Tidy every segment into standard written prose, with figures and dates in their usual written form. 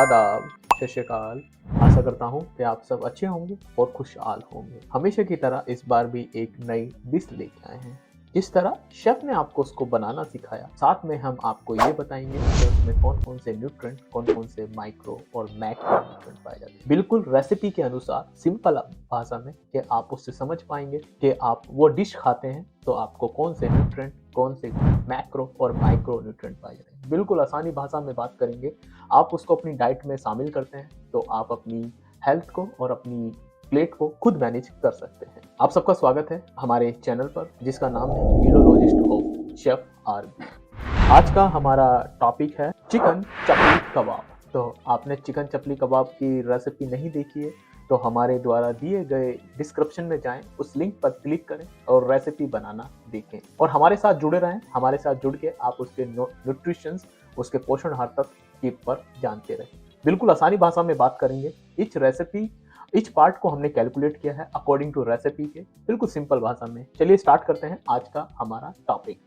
आदाब, सत श्री अकाल। आशा करता हूँ कि आप सब अच्छे होंगे और खुशहाल होंगे। हमेशा की तरह इस बार भी एक नई डिश लेके आए हैं। जिस तरह शेफ ने आपको उसको बनाना सिखाया, साथ में हम आपको ये बताएंगे कि उसमें कौन कौन से न्यूट्रिएंट, कौन कौन से माइक्रो और मैक्रो न्यूट्रिएंट पाए जाते हैं। बिल्कुल रेसिपी के अनुसार सिंपल भाषा में कि आप उससे समझ पाएंगे कि आप वो डिश खाते हैं तो आपको कौन से न्यूट्रिएंट, कौन से मैक्रो और माइक्रो न्यूट्रिएंट पाए जाते हैं। बिल्कुल आसानी भाषा में बात करेंगे, आप उसको अपनी डाइट में शामिल करते हैं तो आप अपनी हेल्थ को और अपनी प्लेट को खुद मैनेज कर सकते हैं। आप सबका स्वागत है हमारे चैनल पर, जिसका नाम है यूरोलॉजिस्ट ऑफ शेफ आरबी। आज का हमारा टॉपिक है चिकन चपली कबाब। तो आपने चिकन चपली कबाब की रेसिपी नहीं देखी है तो हमारे द्वारा दिए गए डिस्क्रिप्शन में जाएं, उस लिंक पर क्लिक करें और रेसिपी बनाना देखें और हमारे साथ जुड़े रहें। हमारे साथ जुड़ के आप उसके न्यूट्रिशंस, उसके पोषण आहार तक पर जानते रहें। बिल्कुल आसानी भाषा में बात करेंगे। इच पार्ट को हमने कैलकुलेट किया है अकॉर्डिंग टू रेसिपी के, बिल्कुल सिंपल भाषा में। चलिए स्टार्ट करते हैं आज का हमारा topic,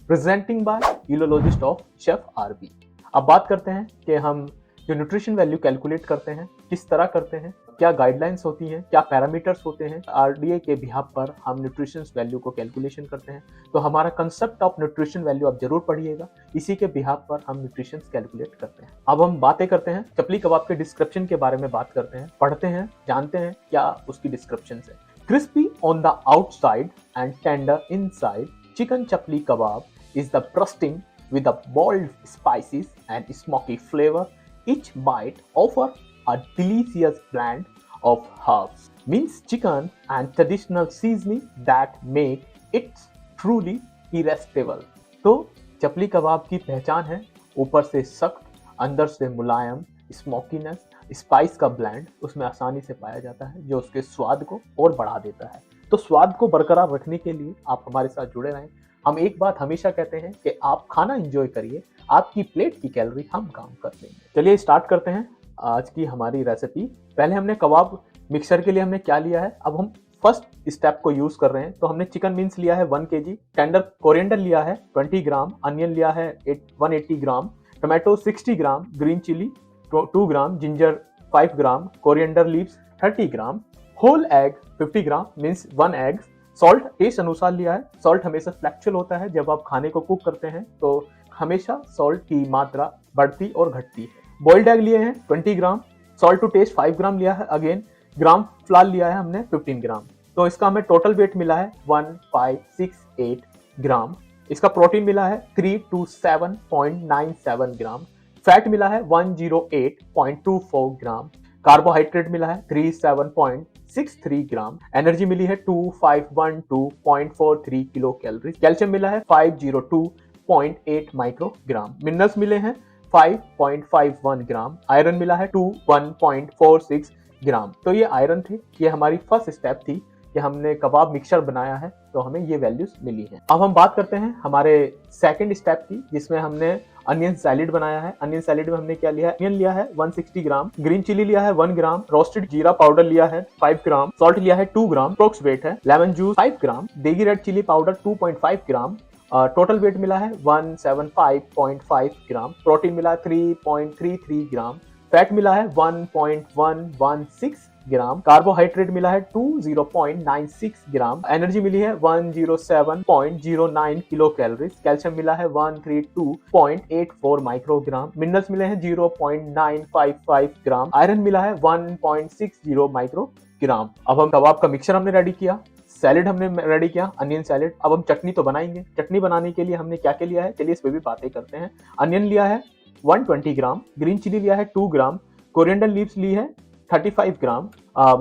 presenting by urologist of chef RB. अब बात करते हैं कि हम जो न्यूट्रिशन वैल्यू कैलकुलेट करते हैं किस तरह करते हैं, क्या गाइडलाइंस होती हैं, क्या पैरामीटर्स होते हैं। आरडीए के बिहाफ पर हम न्यूट्रिशन वैल्यू को कैलकुलेशन करते हैं। तो हमारा कंसेप्ट ऑफ न्यूट्रिशन वैल्यू आप जरूर पढ़िएगा, इसी के बिहाफ पर हम न्यूट्रिशन कैलकुलेट करते हैं। अब हम बातें करते हैं चपली कबाब के डिस्क्रिप्शन के बारे में, बात करते हैं, पढ़ते हैं, जानते हैं क्या उसकी डिस्क्रिप्शन है। Crispy on the outside and tender inside, chicken chapli kebab is the bursting with a bold spices and smoky flavor. Each bite offers a delicious blend of herbs, minced chicken and traditional seasoning that make it truly irresistible. तो चपली कबाब की पहचान है ऊपर से सख्त, अंदर से मुलायम, smokiness, spice का ब्लेंड उसमें आसानी से पाया जाता है जो उसके स्वाद को और बढ़ा देता है। तो स्वाद को बरकरार रखने के लिए आप हमारे साथ जुड़े रहें। हम एक बात हमेशा कहते हैं कि आप खाना एंजॉय करिए, आपकी प्लेट की कैलोरी हम काम कर देंगे। चलिए स्टार्ट करते हैं आज की हमारी रेसिपी। पहले हमने कबाब मिक्सर के लिए हमने क्या लिया है, अब हम फर्स्ट स्टेप को यूज कर रहे हैं। तो हमने चिकन मिन्स लिया है 1 kg, टेंडर कोरिएंडर लिया है 20 ग्राम, अनियन लिया है 180 gram, tomato 60 gram, green chilli 2 gram, ginger 5 gram, coriander leaves 30 gram, whole egg 50 gram means 1 egg, salt taste अनुसार लिया है। सॉल्ट हमेशा फ्लैक्चुअल होता है, जब आप खाने को कुक करते हैं तो हमेशा सॉल्ट की मात्रा बढ़ती और घटती है। बॉइल्ड एग लिए हैं 20 ग्राम, सॉल्ट टू टेस्ट 5 ग्राम लिया है, अगेन ग्राम फ्लावर लिया है हमने 15 ग्राम। तो इसका हमें टोटल वेट मिला है 1568 ग्राम। इसका प्रोटीन मिला है 327.97 ग्राम, फैट मिला है 108.24 ग्राम, कार्बोहाइड्रेट मिला है 37.63 ग्राम, एनर्जी मिली है 2512.43 किलो कैलोरी, कैल्शियम मिला है 502.8 माइक्रोग्राम, मिनरल्स मिले हैं 5.51 ग्राम, आयरन मिला है 21.46 ग्राम। तो ये आयरन थे, ये हमारी फर्स्ट स्टेप थी कि हमने कबाब मिक्सचर बनाया है तो हमें ये वैल्यूज मिली हैं। अब हम बात करते हैं हमारे सेकंड स्टेप की, जिसमें हमने अनियन सैलेड बनाया है। अनियन सैलेड में हमने क्या लिया है, अनियन लिया है 160 ग्राम, ग्रीन चिली लिया है 1 ग्राम, रोस्टेड जीरा पाउडर लिया है 5 ग्राम, सॉल्ट लिया है 2 ग्राम, अप्रोक्स वेट है, लेमन जूस 5 ग्राम, देगी रेड चिली पाउडर 2.5 ग्राम, टोटल वेट मिला है 175.5 ग्राम, प्रोटीन मिला है 3.33 ग्राम, फैट मिला है 1.116 ग्राम, कार्बोहाइड्रेट मिला है 20.96 ग्राम, एनर्जी मिली है 107.09 किलो कैलोरीज, कैल्शियम मिला है 132.84 माइक्रोग्राम, मिनरल्स मिले हैं 0.955 ग्राम, आयरन मिला है 1.60 माइक्रोग्राम। अब हम कबाब का मिक्सचर हमने रेडी किया, सैलेड हमने रेडी किया, अनियन सैलेड। अब हम चटनी तो बनाएंगे। चटनी बनाने के लिए हमने क्या क्या लिया है, चलिए इस पे भी बातें करते हैं। अनियन लिया है 120 ग्राम, ग्रीन चिली लिया है 2 ग्राम, कोरिएंडर लीव्स ली है 35 ग्राम,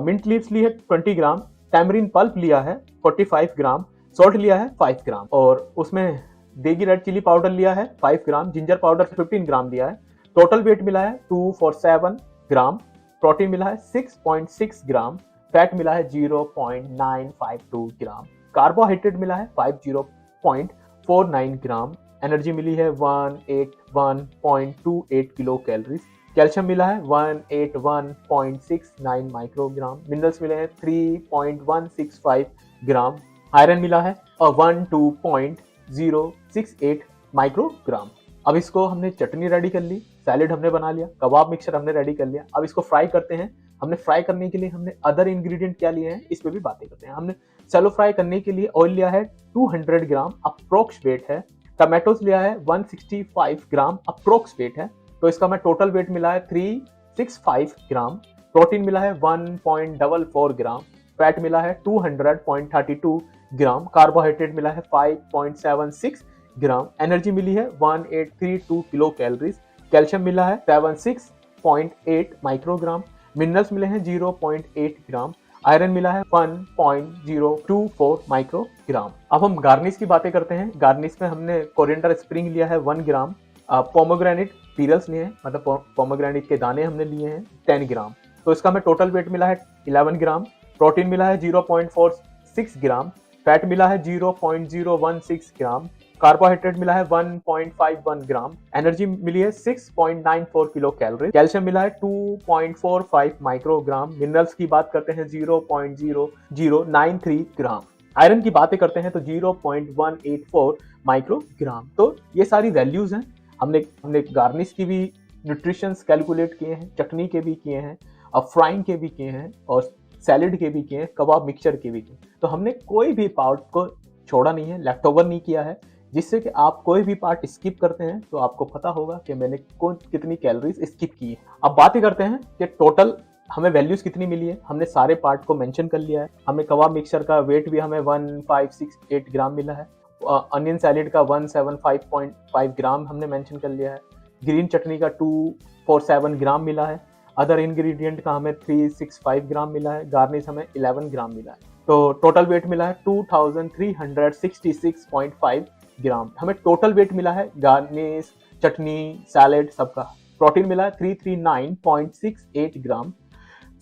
मिंट लीव्स ली है 20 ग्राम, टैमरिन पल्प लिया है 45 ग्राम, सॉल्ट लिया है 5 ग्राम और उसमें देगी रेड चिली पाउडर लिया है 5 ग्राम, जिंजर पाउडर 15 ग्राम लिया है। टोटल वेट मिला है 247 ग्राम, प्रोटीन मिला है 6.6 ग्राम, फैट मिला है 0.952 ग्राम, कार्बोहाइड्रेट मिला है 50.49 ग्राम, एनर्जी मिली है 181.28 किलो कैलोरीज, कैल्शियम मिला है 181.69 माइक्रोग्राम, मिनरल्स मिले हैं 3.165 ग्राम, आयरन मिला है 12.068 माइक्रोग्राम। अब इसको हमने चटनी रेडी कर ली, सैलेड हमने बना लिया, कबाब मिक्सचर हमने रेडी कर लिया। अब इसको फ्राई करते हैं। हमने फ्राई करने के लिए हमने अदर इंग्रेडिएंट क्या लिए हैं, इस पे भी बातें करते हैं। हमने शैलो फ्राई करने के लिए ऑयल लिया है 200 ग्राम, अप्रोक्स वेट है। टमाटोज लिया है 165 ग्राम, अप्रोक्स वेट है। तो इसका मैं टोटल वेट मिला है 365 ग्राम। प्रोटीन मिला है 1.44 ग्राम, फैट मिला है 200.32 ग्राम, कार्बोहाइड्रेट मिला है 5.76 ग्राम, एनर्जी मिली है 1832 किलो कैलोरीज, कैल्शियम मिला है 76.8 माइक्रोग्राम, मिनरल्स मिले हैं 0.8 ग्राम, आयरन मिला है 1.024 माइक्रोग्राम। अब हम गार्निश की बातें करते हैं। गार्निश में हमने कोरिएंडर स्प्रिंग लिया है 1 ग्राम, पोमोग्रेनेट पीरल्स लिए हैं, मतलब पोमोग्रेनेट के दाने हमने लिए हैं 10 ग्राम। तो इसका हमें टोटल वेट मिला है 11 ग्राम, प्रोटीन मिला है 0.46 ग्राम, फैट मिला है 0.016 ग्राम, कार्बोहाइड्रेट मिला है 1.51 ग्राम, एनर्जी मिली है 6.94 किलो कैलोरी, कैल्शियम मिला है 2.45 माइक्रोग्राम, मिनरल्स की बात करते हैं 0.0093 ग्राम, आयरन की बातें करते हैं तो 0.184 माइक्रोग्राम। तो ये सारी वैल्यूज हैं। हमने गार्निश की भी न्यूट्रिशंस कैलकुलेट किए हैं, चटनी के भी किए हैं, फ्राइंग के भी किए हैं, और सैलेड के भी किए हैं, कबाब मिक्सचर के भी किए। तो हमने कोई भी पार्ट को छोड़ा नहीं है, लेफ्ट ओवर नहीं किया है, जिससे कि आप कोई भी पार्ट स्किप करते हैं तो आपको पता होगा कि मैंने कितनी कैलोरीज स्किप की है। अब बातें करते हैं कि टोटल हमें वैल्यूज कितनी मिली है। हमने सारे पार्ट को मेंशन कर लिया है। हमें कबाब मिक्सचर का वेट भी हमें 1568 ग्राम मिला है। अनियन सैलेड का 175.5 ग्राम हमने मेंशन कर लिया है। ग्रीन चटनी का 247 ग्राम मिला है। अदर इंग्रेडिएंट का हमें 365 ग्राम मिला है। गार्निश हमें 11 ग्राम मिला है। तो टोटल वेट मिला है 2366.5 ग्राम। हमें टोटल वेट मिला है गार्निश, चटनी, सैलेड सबका। प्रोटीन मिला है 339.68 ग्राम,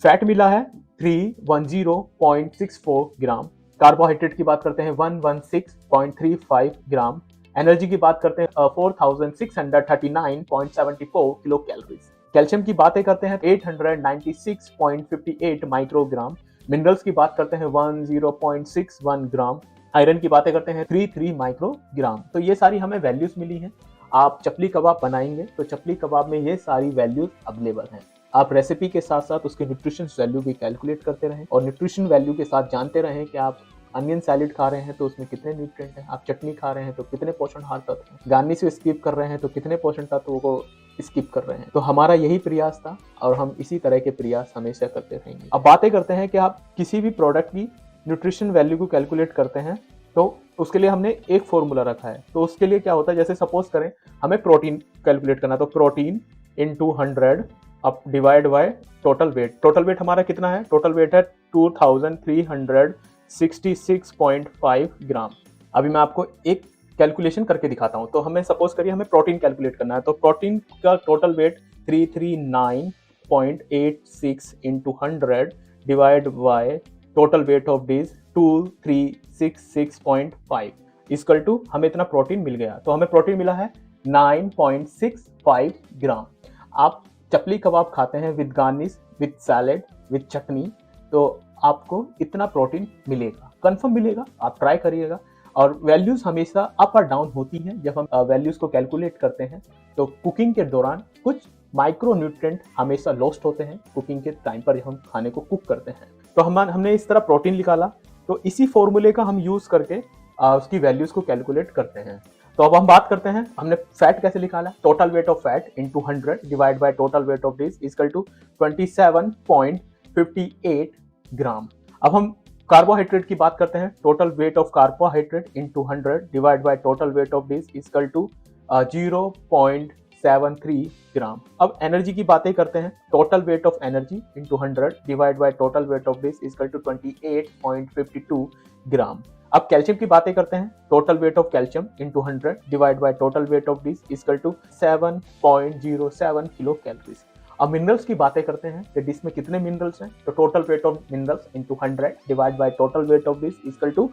फैट मिला है 310.64 ग्राम, कार्बोहाइड्रेट की बात करते हैं 116.35 ग्राम, एनर्जी की बात करते हैं 4639.74 किलो कैलोरीज, कैल्शियम की बातें करते हैं 896.58 माइक्रोग्राम, मिनरल्स की बात करते हैं 10.61 ग्राम, आयरन की बातें करते हैं 33 माइक्रोग्राम। तो ये सारी हमें वैल्यूज मिली हैं। आप चपली कबाब बनाएंगे तो चपली कबाब में ये सारी वैल्यूज अवेलेबल हैं। आप रेसिपी के साथ साथ उसके न्यूट्रिशन वैल्यू भी कैलकुलेट करते रहें, और न्यूट्रिशन वैल्यू के साथ जानते रहें कि आप अनियन सैलेड खा रहे हैं तो उसमें कितने न्यूट्रिएंट हैं, आप चटनी खा रहे हैं तो कितने पोषणहार तत्व हैं, गार्निश को स्किप कर रहे हैं तो कितने पोषण तत्वों को स्किप कर रहे हैं। तो हमारा यही प्रयास था और हम इसी तरह के प्रयास हमेशा करते रहेंगे। अब बातें करते हैं कि आप किसी भी प्रोडक्ट की न्यूट्रिशन वैल्यू को कैलकुलेट करते हैं तो उसके लिए हमने एक फॉर्मूला रखा है। तो उसके लिए क्या होता है, जैसे सपोज करें हमें प्रोटीन कैलकुलेट करना, तो प्रोटीन इनटू 100 अब divide by total wait. Total weight हमारा कितना है, टोटल वेट है 2366.5 ग्राम। अभी मैं आपको एक कैलकुलेशन करके दिखाता हूं। तो हमें सपोज करिए हमें प्रोटीन कैलकुलेट करना है, तो प्रोटीन का total weight 339.86 into 100 divide by total weight of this 2366.5 equal to हमें इतना प्रोटीन मिल गया। तो हमें प्रोटीन मिला है 9.65 ग्राम। आप चपली कबाब खाते हैं with garnish, with salad, with chutney, तो आपको इतना प्रोटीन मिलेगा, कंफर्म मिलेगा। आप ट्राई करिएगा। और वैल्यूज हमेशा अप और डाउन होती हैं। जब हम वैल्यूज को कैलकुलेट करते हैं तो कुकिंग के दौरान कुछ माइक्रो न्यूट्रिएंट हमेशा लॉस्ट होते हैं कुकिंग के टाइम पर हम खाने को कुक करते हैं। तो हमने इस तरह प्रोटीन निकाला, तो इसी फॉर्मूले का हम यूज करके उसकी वैल्यूज को कैलकुलेट करते हैं। तो अब हम बात करते हैं हमने फैट कैसे निकाला। Total weight of fat into 100 divide by total weight of dish equal to 27.58 gram. अब हम कार्बोहाइड्रेट की बात करते हैं। Total weight of carbohydrate into 100 divide by total weight of dish equal to 0.73 gram. अब एनर्जी की बातें करते हैं। Total weight of energy into 100 divide by total weight of dish equal to 28.52 gram. अब कैल्शियम की बातें करते हैं। Total weight of calcium into 100 divide by total weight of dish equal to 7.07 kilo calories. अब मिनरल्स की बातें करते हैं कि डिश में कितने मिनरल्स हैं। तो total weight of minerals into 100 divide by total weight of dish equal to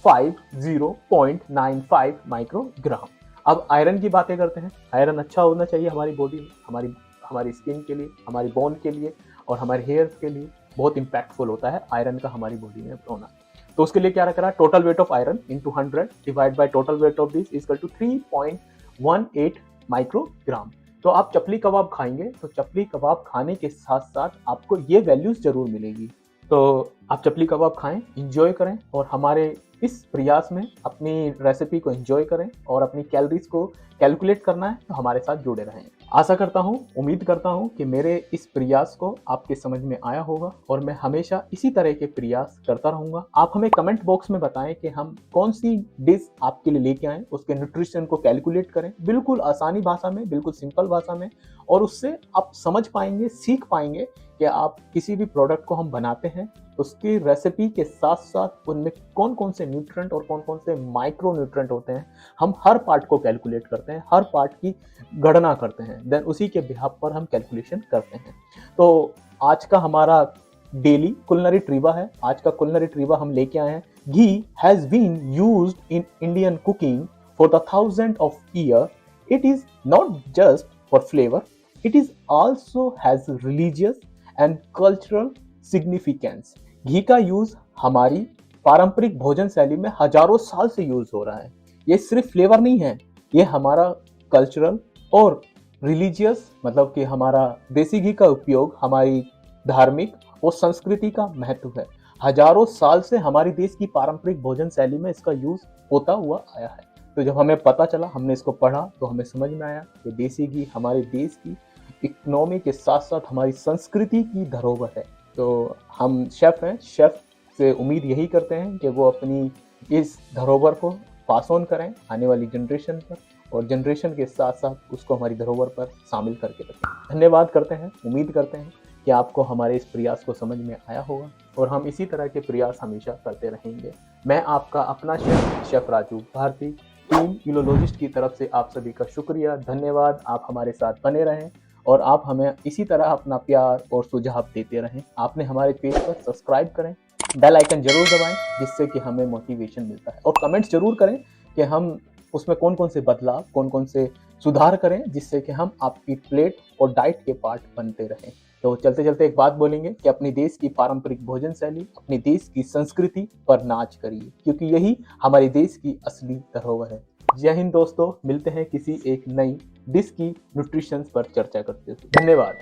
50.95 microgram. अब आयरन की बातें करते हैं। आयरन अच्छा होना चाहिए हमारी बॉडी में, हमारी स्किन के लिए, हमारी बोन के लिए और हमारे हेयर के लिए बहुत इंपैक्टफुल होता है आयरन का हमारी बॉडी में होना। तो उसके लिए क्या रखा है, total weight of iron into 100 divide by total weight of this equal to 3.18 microgram. तो आप चपली कबाब खाएंगे तो चपली कबाब खाने के साथ साथ आपको ये वैल्यूज जरूर मिलेगी। तो आप चपली कबाब खाएं, इंजॉय करें और हमारे इस प्रयास में अपनी रेसिपी को एंजॉय करें और अपनी कैलोरीज को कैलकुलेट करना है तो हमारे साथ जुड़े रहें। आशा करता हूँ, उम्मीद करता हूँ कि मेरे इस प्रयास को आपके समझ में आया होगा और मैं हमेशा इसी तरह के प्रयास करता रहूंगा। आप हमें कमेंट बॉक्स में बताएं कि हम कौन सी डिश आपके लिए लेके आए, उसके न्यूट्रिशन को कैलकुलेट करें बिल्कुल आसानी भाषा में, बिल्कुल सिंपल भाषा में, और उससे आप समझ पाएंगे, सीख पाएंगे कि आप किसी भी प्रोडक्ट को हम बनाते हैं उसकी रेसिपी के साथ साथ उनमें कौन कौन से न्यूट्रिएंट और कौन कौन से माइक्रो न्यूट्रिएंट होते हैं, हम हर पार्ट को कैलकुलेट करते हैं, हर पार्ट की गणना करते हैं, देन उसी के बिहाफ पर हम कैलकुलेशन करते हैं। तो आज का हमारा डेली कुलिनरी ट्रीवा है। आज का कुलिनरी ट्रीवा हम लेके आए हैं। Ghee has been used in Indian cooking for the thousand of year. It is not just for flavour, it is also has religious and cultural significance. घी का यूज हमारी पारंपरिक भोजन शैली में हजारों साल से यूज हो रहा है। ये सिर्फ फ्लेवर नहीं है, ये हमारा कल्चरल और रिलीजियस, मतलब कि हमारा देसी घी का उपयोग हमारी धार्मिक और संस्कृति का महत्व है। हजारों साल से हमारे देश की पारंपरिक भोजन शैली में इसका यूज होता हुआ आया है। तो जब हमें पता चला, हमने इसको पढ़ा, तो हमें समझ में आया कि देसी घी हमारे देश की इकोनॉमी के साथ साथ हमारी संस्कृति की धरोहर है। तो हम शेफ हैं, शेफ से उम्मीद यही करते हैं कि वो अपनी इस धरोहर को पास ऑन करें आने वाली जनरेशन पर, और जनरेशन के साथ साथ उसको हमारी धरोहर पर शामिल करके रखें। धन्यवाद करते हैं, उम्मीद करते हैं कि आपको हमारे इस प्रयास को समझ में आया होगा और हम इसी तरह के प्रयास हमेशा करते रहेंगे। मैं आपका अपना शेफ राजू भारती, टीम यूलोलॉजिस्ट की तरफ से आप सभी का शुक्रिया, धन्यवाद। आप हमारे साथ बने रहें और आप हमें इसी तरह अपना प्यार और सुझाव देते रहें। आपने हमारे पेज पर सब्सक्राइब करें, बेल आइकन जरूर दबाएं जिससे कि हमें मोटिवेशन मिलता है, और कमेंट्स जरूर करें कि हम उसमें कौन कौन से बदलाव, कौन कौन से सुधार करें जिससे कि हम आपकी प्लेट और डाइट के पार्ट बनते रहें। तो चलते चलते एक बात बोलेंगे कि अपने देश की पारंपरिक भोजन शैली, अपने देश की संस्कृति पर नाच करिए, क्योंकि यही हमारे देश की असली धरोहर है। जय हिंद दोस्तों, मिलते हैं किसी एक नई डिश की न्यूट्रिशन पर चर्चा करते हुए। धन्यवाद।